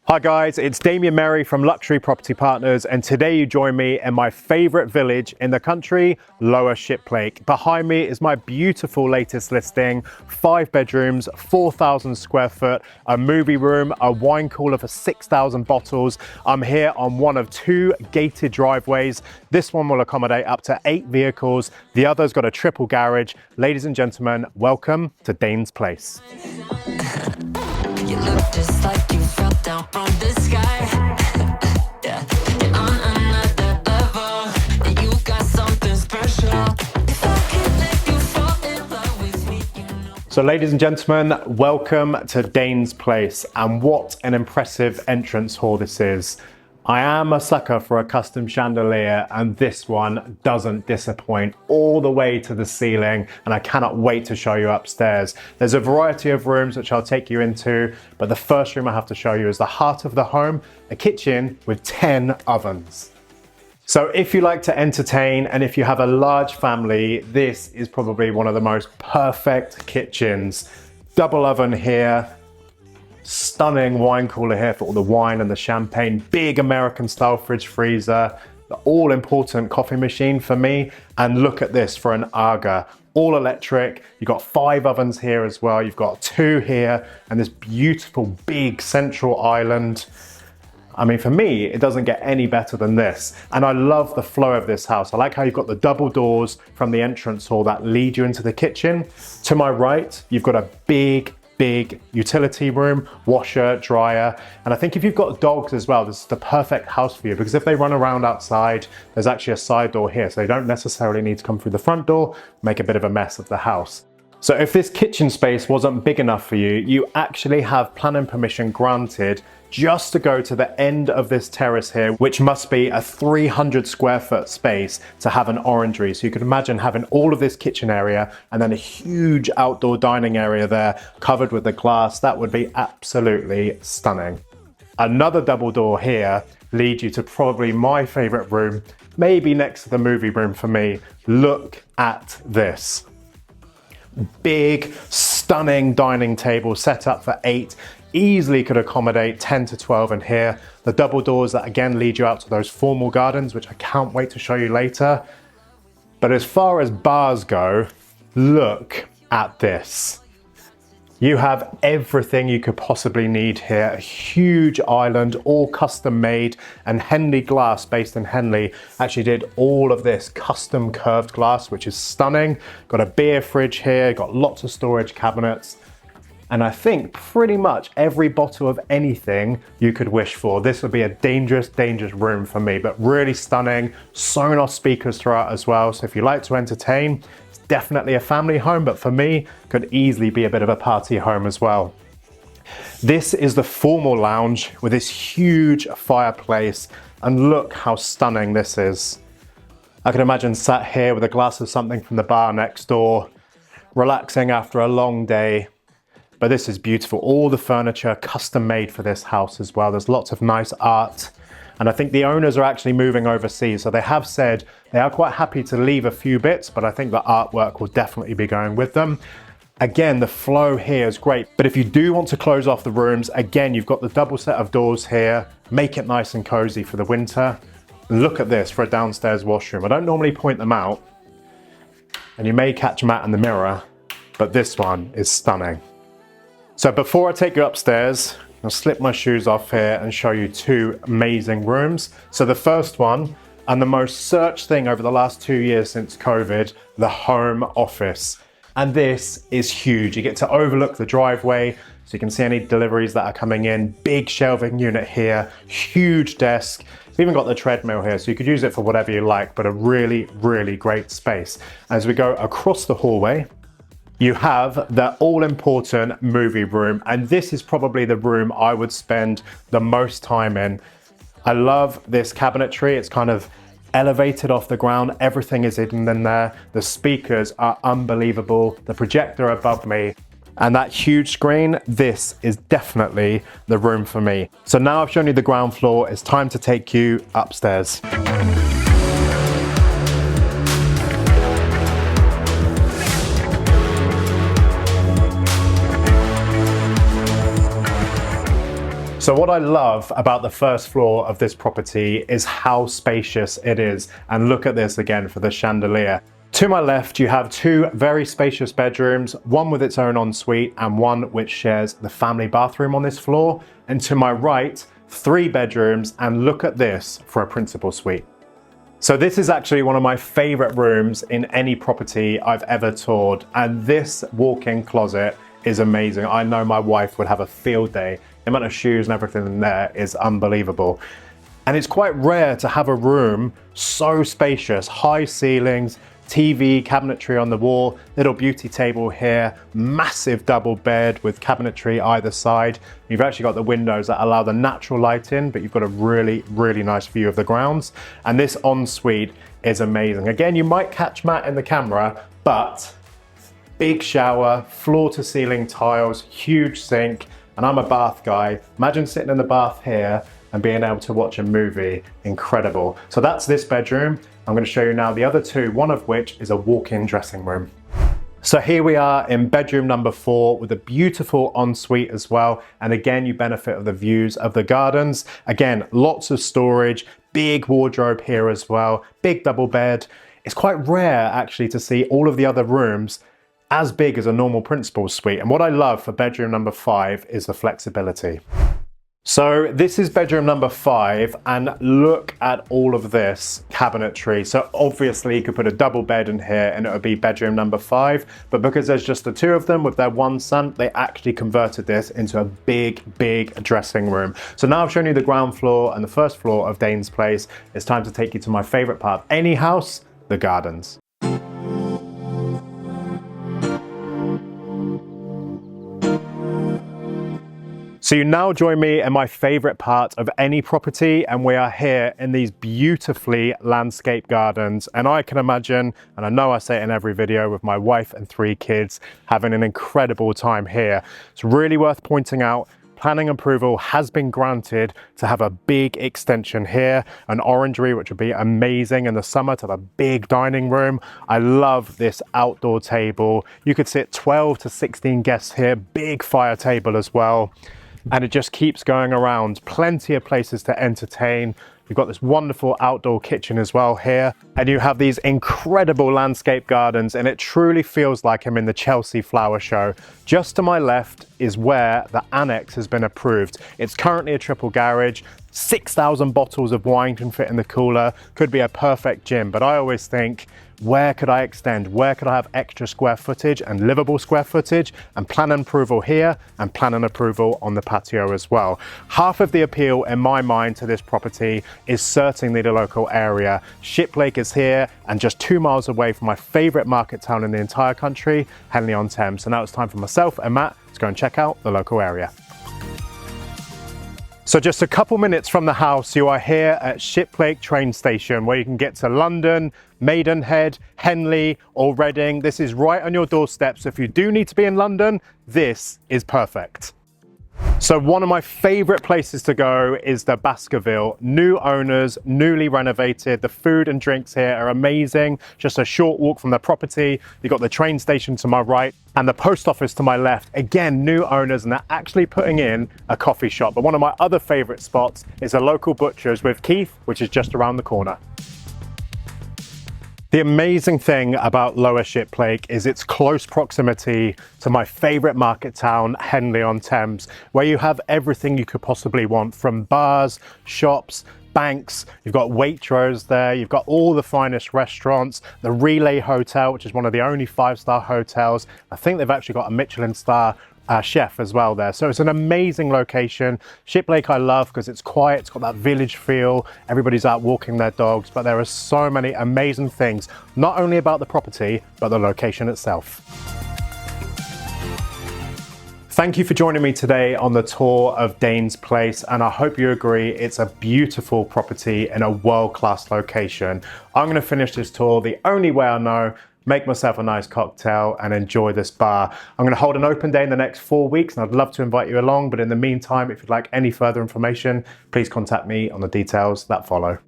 Hi guys, it's Damion Merry from Luxury Property Partners, and today you join me in my favorite village in the country, Lower Shiplake. Behind me is my beautiful latest listing, 5 bedrooms, 4,000 square foot, a movie room, a wine cooler for 6,000 bottles. I'm here on one of 2 gated driveways. This one will accommodate up to 8 vehicles. The other's got a triple garage. Ladies and gentlemen, welcome to Dane's Place. You look just like you fell down from the sky. Yeah, you're on another level, and you got something special. If I could let you fall in love with me, you know. So ladies and gentlemen, welcome to Dane's Place, and what an impressive entrance hall this is. I am a sucker for a custom chandelier, and this one doesn't disappoint, all the way to the ceiling, and I cannot wait to show you upstairs. There's a variety of rooms which I'll take you into, but the first room I have to show you is the heart of the home, a kitchen with 10 ovens. So if you like to entertain and if you have a large family, this is probably one of the most perfect kitchens. Double oven here. Stunning wine cooler here for all the wine and the champagne, big American style fridge freezer, the all important coffee machine for me, and look at this for an Aga, all electric. You've got 5 ovens here as well, you've got 2 here, and this beautiful big central island. I mean, for me, it doesn't get any better than this. And I love the flow of this house. I like how you've got the double doors from the entrance hall that lead you into the kitchen. To my right, you've got a big utility room, washer, dryer, and I think if you've got dogs as well, this is the perfect house for you, because if they run around outside, there's actually a side door here, so they don't necessarily need to come through the front door, make a bit of a mess of the house. So if this kitchen space wasn't big enough for you, you actually have planning permission granted just to go to the end of this terrace here, which must be a 300 square foot space to have an orangery. So you could imagine having all of this kitchen area and then a huge outdoor dining area there covered with the glass. That would be absolutely stunning. Another double door here leads you to probably my favorite room, maybe next to the movie room for me. Look at this. Big, stunning dining table set up for 8. Easily could accommodate 10 to 12 in here. The double doors that again lead you out to those formal gardens, which I can't wait to show you later. But as far as bars go, look at this. You have everything you could possibly need here. A huge island, all custom made, and Henley Glass, based in Henley, actually did all of this custom curved glass, which is stunning. Got a beer fridge here, got lots of storage cabinets. And I think pretty much every bottle of anything you could wish for. This would be a dangerous room for me, but really stunning. Sonos speakers throughout as well. So if you like to entertain, it's definitely a family home, but for me, could easily be a bit of a party home as well. This is the formal lounge with this huge fireplace, and look how stunning this is. I can imagine sat here with a glass of something from the bar next door, relaxing after a long day. But this is beautiful. All the furniture custom made for this house as well. There's lots of nice art. And I think the owners are actually moving overseas. So they have said they are quite happy to leave a few bits, but I think the artwork will definitely be going with them. Again, the flow here is great. But if you do want to close off the rooms, again, you've got the double set of doors here. Make it nice and cozy for the winter. Look at this for a downstairs washroom. I don't normally point them out, and you may catch Matt in the mirror, but this one is stunning. So before I take you upstairs, I'll slip my shoes off here and show you 2 amazing rooms. So the first one, and the most searched thing over the last 2 years since COVID, the home office. And this is huge. You get to overlook the driveway, so you can see any deliveries that are coming in. Big shelving unit here, huge desk. We've even got the treadmill here, so you could use it for whatever you like, but a really great space. As we go across the hallway, you have the all-important movie room, and this is probably the room I would spend the most time in. I love this cabinetry. It's kind of elevated off the ground. Everything is hidden in there. The speakers are unbelievable. The projector above me, and that huge screen, this is definitely the room for me. So now I've shown you the ground floor, it's time to take you upstairs. So what I love about the first floor of this property is how spacious it is. And look at this again for the chandelier. To my left, you have two very spacious bedrooms, one with its own ensuite and one which shares the family bathroom on this floor. And to my right, three bedrooms, and look at this for a principal suite. So this is actually one of my favorite rooms in any property I've ever toured. And this walk-in closet is amazing. I know my wife would have a field day. The amount of shoes and everything in there is unbelievable. And it's quite rare to have a room so spacious, high ceilings, TV, cabinetry on the wall, little beauty table here, massive double bed with cabinetry either side. You've actually got the windows that allow the natural light in, but you've got a really, really nice view of the grounds. And this ensuite is amazing. Again, you might catch Matt in the camera, but big shower, floor to ceiling tiles, huge sink, and I'm a bath guy. Imagine sitting in the bath here and being able to watch a movie. Incredible. So that's this bedroom. I'm going to show you now the other two, one of which is a walk-in dressing room. So here we are in bedroom number 4 with a beautiful ensuite as well. And again, you benefit of the views of the gardens. Again, lots of storage, big wardrobe here as well, big double bed. It's quite rare actually to see all of the other rooms as big as a normal principal suite. And what I love for bedroom number 5 is the flexibility. So this is bedroom number 5, and look at all of this cabinetry. So obviously you could put a double bed in here and it would be bedroom number 5, but because there's just the two of them with their one son, they actually converted this into a big, big dressing room. So now I've shown you the ground floor and the first floor of Dane's place. It's time to take you to my favorite part of any house, the gardens. So you now join me in my favorite part of any property, and we are here in these beautifully landscaped gardens. And I can imagine, and I know I say it in every video, with my wife and 3 kids having an incredible time here. It's really worth pointing out, planning approval has been granted to have a big extension here, an orangery, which would be amazing in the summer, to have a big dining room. I love this outdoor table. You could sit 12 to 16 guests here, big fire table as well. And it just keeps going around. Plenty of places to entertain. You've got this wonderful outdoor kitchen as well here. And you have these incredible landscape gardens, and it truly feels like I'm in the Chelsea Flower Show. Just to my left is where the annex has been approved. It's currently a triple garage. 6,000 bottles of wine can fit in the cooler. Could be a perfect gym, but I always think, where could I extend? Where could I have extra square footage and livable square footage? And planning approval here and planning approval on the patio as well. Half of the appeal in my mind to this property is certainly the local area. Shiplake is here and just 2 miles away from my favorite market town in the entire country, Henley-on-Thames. So now it's time for myself and Matt to go and check out the local area. So just a couple minutes from the house, you are here at Shiplake train station, where you can get to London, Maidenhead, Henley or Reading. This is right on your doorstep. So if you do need to be in London, this is perfect. So one of my favorite places to go is the Baskerville. New owners, newly renovated. The food and drinks here are amazing. Just a short walk from the property. You've got the train station to my right and the post office to my left. Again, new owners, and they're actually putting in a coffee shop. But one of my other favorite spots is a local butcher's with Keith, which is just around the corner. The amazing thing about Lower Shiplake is its close proximity to my favorite market town, Henley-on-Thames, where you have everything you could possibly want, from bars, shops, banks. You've got Waitrose there, you've got all the finest restaurants, the Relay Hotel, which is one of the only 5-star hotels. I think they've actually got a Michelin star chef as well there. So it's an amazing location. Shiplake I love because it's quiet, it's got that village feel, everybody's out walking their dogs, but there are so many amazing things, not only about the property, but the location itself. Thank you for joining me today on the tour of Dane's place, and I hope you agree it's a beautiful property in a world-class location. I'm going to finish this tour the only way I know, make myself a nice cocktail and enjoy this bar. I'm going to hold an open day in the next 4 weeks, and I'd love to invite you along, but in the meantime, if you'd like any further information, please contact me on the details that follow.